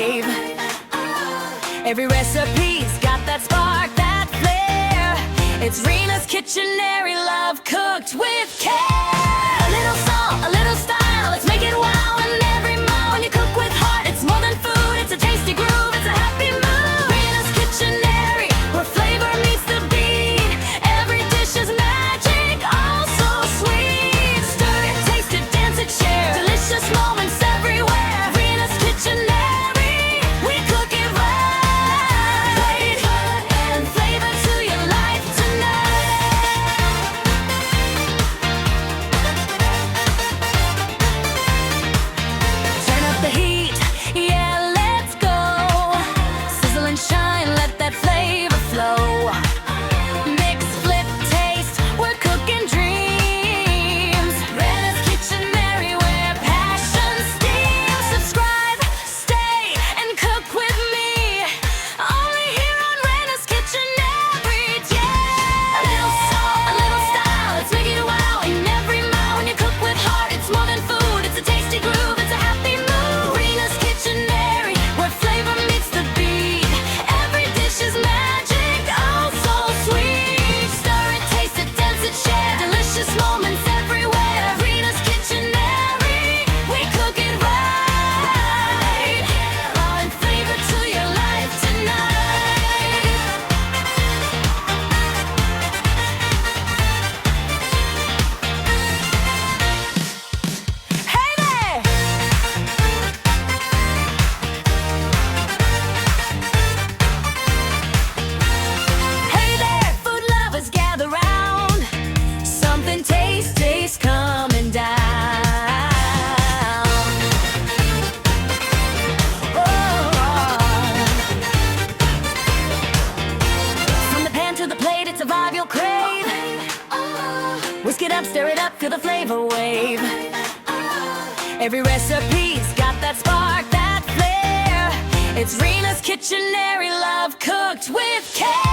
wave. Every recipe's got that spark, that flair. It's Renas Kitchenary, love cooked with care. A little salt, a little style, let's make it wow. And every mile when you cook with heart, it's more than food, it's a tasty groove, it's a happy mood. Renas Kitchenary, where flavor meets the beat. Every dish is magic, all so sweet. Stir it, taste it, dance it, share. Delicious moments everywhere. Renas Kitchenary, we cook it right. And flavor to your life tonight. Turn up the heat, yeah, let's go. Sizzle and shine, let that flavor flow. Mix, flip, taste, we're cooking dreams. Renas Kitchenary, where passion steams. Subscribe, stay, and cook with me. Only here on Renas Kitchenary, yeah. A little salt, a little style, let's make it wow. And every mile when you cook with heart, it's more than food, it's a tasty groove, it's a happy mood. Renas Kitchenary, where flavor meets the beat. Every dish is magic, oh so sweet. Stir it, taste it, dance it, share. Delicious moments everywhere. Renas Kitchenary, we cook it right. Allowing flavor to your life tonight. Hey there! Hey there, food lovers, gather round. Something tasty's coming down. From the pan to the plate, it's a vibe you'll crave. Whisk it up, stir it up, feel the flavor wave. Every recipe's got that spark, that flair. It's Renas Kitchenary, love cooked with care.